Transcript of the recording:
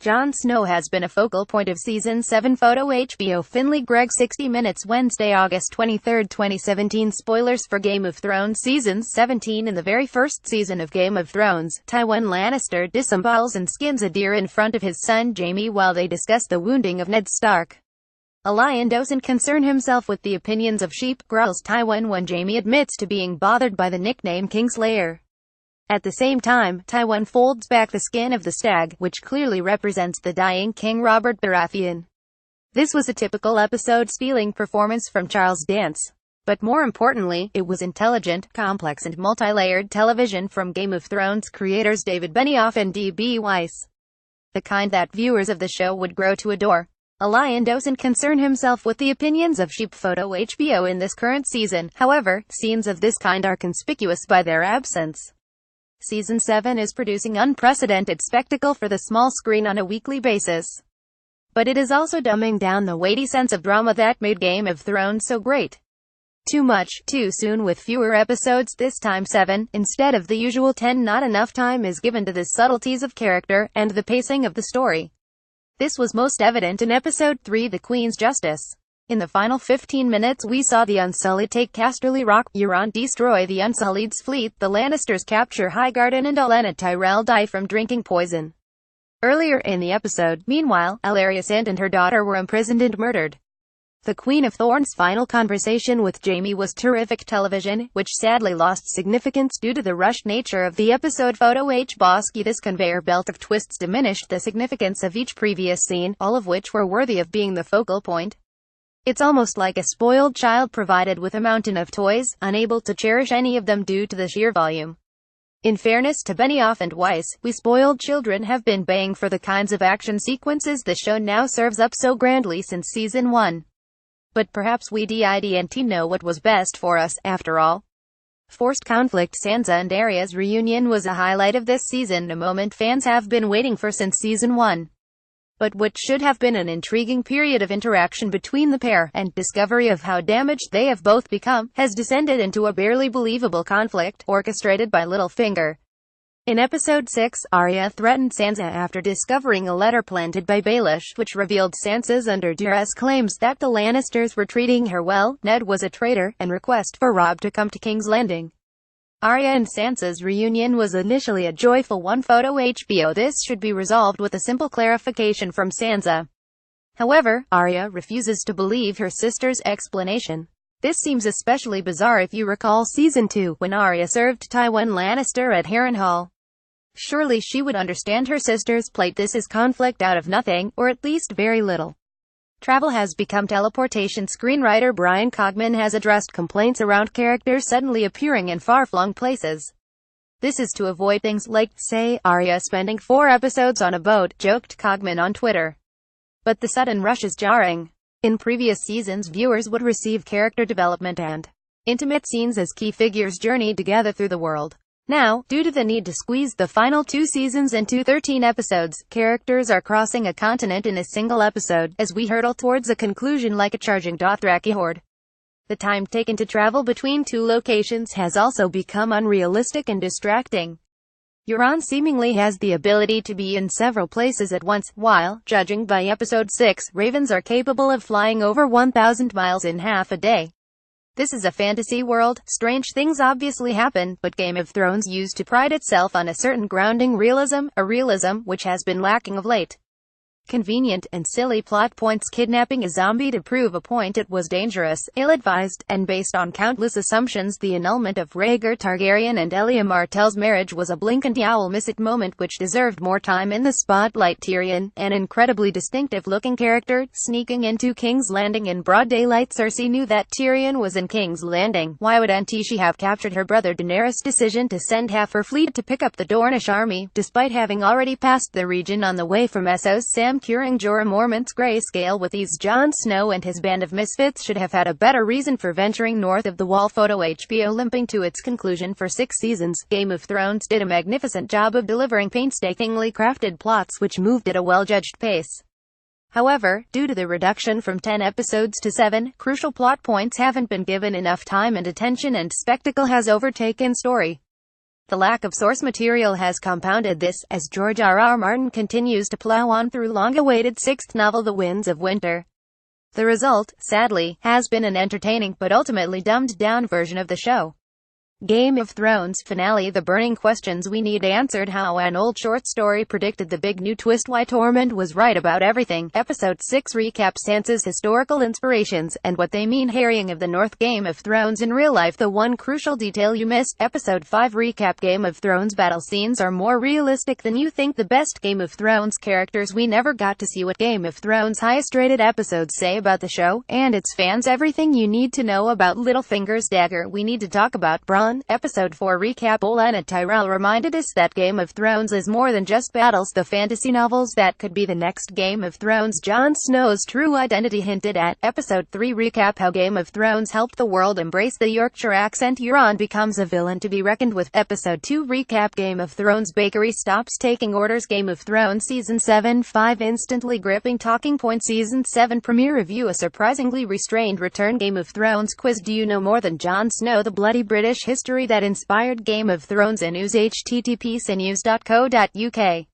Jon Snow has been a focal point of Season 7 photo. HBO Finley Greg 60 Minutes Wednesday, August 23, 2017. Spoilers for Game of Thrones Season 17. In the very first season of Game of Thrones, Tywin Lannister disembowels and skins a deer in front of his son Jaime while they discuss the wounding of Ned Stark. A lion doesn't concern himself with the opinions of sheep, growls Tywin when Jaime admits to being bothered by the nickname Kingslayer. At the same time, Tywin folds back the skin of the stag, which clearly represents the dying King Robert Baratheon. This was a typical episode-stealing performance from Charles Dance. But more importantly, it was intelligent, complex and multi-layered television from Game of Thrones creators David Benioff and D.B. Weiss. The kind that viewers of the show would grow to adore. A lion doesn't concern himself with the opinions of sheep. Photo HBO in this current season, however, scenes of this kind are conspicuous by their absence. Season 7 is producing unprecedented spectacle for the small screen on a weekly basis. But it is also dumbing down the weighty sense of drama that made Game of Thrones so great. Too much, too soon with fewer episodes, this time 7, instead of the usual 10. Not enough time is given to the subtleties of character, and the pacing of the story. This was most evident in Episode 3, The Queen's Justice. In the final 15 minutes we saw the Unsullied take Casterly Rock, Euron destroy the Unsullied's fleet, the Lannisters capture Highgarden and Olenna Tyrell die from drinking poison. Earlier in the episode, meanwhile, Alicent and her daughter were imprisoned and murdered. The Queen of Thorns' final conversation with Jaime was terrific television, which sadly lost significance due to the rushed nature of the episode. Photo H. Bosky. This conveyor belt of twists diminished the significance of each previous scene, all of which were worthy of being the focal point. It's almost like a spoiled child provided with a mountain of toys, unable to cherish any of them due to the sheer volume. In fairness to Benioff and Weiss, we spoiled children have been baying for the kinds of action sequences the show now serves up so grandly since Season 1. But perhaps we didn't know what was best for us, after all. Forced conflict. Sansa and Arya's reunion was a highlight of this season, a moment fans have been waiting for since Season 1. But what should have been an intriguing period of interaction between the pair, and discovery of how damaged they have both become, has descended into a barely believable conflict, orchestrated by Littlefinger. In Episode 6, Arya threatened Sansa after discovering a letter planted by Baelish, which revealed Sansa's under duress claims that the Lannisters were treating her well, Ned was a traitor, and request for Robb to come to King's Landing. Arya and Sansa's reunion was initially a joyful one. Photo HBO. This should be resolved with a simple clarification from Sansa. However, Arya refuses to believe her sister's explanation. This seems especially bizarre if you recall Season 2, when Arya served Tywin Lannister at Harrenhal. Surely she would understand her sister's plight. This is conflict out of nothing, or at least very little. Travel has become teleportation. Screenwriter Brian Cogman has addressed complaints around characters suddenly appearing in far-flung places. This is to avoid things like, say, Arya spending 4 episodes on a boat, joked Cogman on Twitter. But the sudden rush is jarring. In previous seasons, viewers would receive character development and intimate scenes as key figures journeyed together through the world. Now, due to the need to squeeze the final 2 seasons into 13 episodes, characters are crossing a continent in a single episode, as we hurtle towards a conclusion like a charging Dothraki horde. The time taken to travel between 2 locations has also become unrealistic and distracting. Euron seemingly has the ability to be in several places at once, while, judging by Episode 6, ravens are capable of flying over 1,000 miles in half a day. This is a fantasy world. Strange things obviously happen, but Game of Thrones used to pride itself on a certain grounding realism, a realism which has been lacking of late. Convenient and silly plot points. Kidnapping a zombie to prove a point. It was dangerous, ill-advised, and based on countless assumptions. The annulment of Rhaegar Targaryen and Elia Martell's marriage was a blink-and-you'll-miss-it moment which deserved more time in the spotlight. Tyrion, an incredibly distinctive-looking character, sneaking into King's Landing in broad daylight. Cersei knew that Tyrion was in King's Landing. Why wouldn't she have captured her brother? Daenerys' decision to send half her fleet to pick up the Dornish army, despite having already passed the region on the way from Essos. Sam curing Jorah Mormont's grayscale with ease. Jon Snow and his band of misfits should have had a better reason for venturing north of the Wall. Photo HBO. Limping to its conclusion for 6 seasons, Game of Thrones did a magnificent job of delivering painstakingly crafted plots which moved at a well-judged pace. However, due to the reduction from 10 episodes to 7, crucial plot points haven't been given enough time and attention, and spectacle has overtaken story. The lack of source material has compounded this, as George R.R. Martin continues to plow on through long-awaited sixth novel The Winds of Winter. The result, sadly, has been an entertaining but ultimately dumbed-down version of the show. Game of Thrones finale. The burning questions we need answered. How an old short story predicted the big new twist. Why Tormund was right about everything. Episode 6 recap Sansa's historical inspirations, and what they mean. Harrying of the North. Game of Thrones in real life. The one crucial detail you missed. Episode 5 recap Game of Thrones battle scenes are more realistic than you think. The best Game of Thrones characters. We never got to see what Game of Thrones' highest rated episodes say about the show, and its fans. Everything you need to know about Littlefinger's dagger. We need to talk about Bronn. Episode 4 recap Olenna Tyrell reminded us that Game of Thrones is more than just battles. The fantasy novels that could be the next Game of Thrones. Jon Snow's true identity hinted at. Episode 3 recap How Game of Thrones helped the world embrace the Yorkshire accent. Euron becomes a villain to be reckoned with. Episode 2 recap Game of Thrones Bakery stops taking orders. Game of Thrones Season 7 5 instantly gripping talking points. Season 7 premiere review A surprisingly restrained return. Game of Thrones quiz. Do you know more than Jon Snow? The bloody British history that inspired Game of Thrones. And news http://cnews.co.uk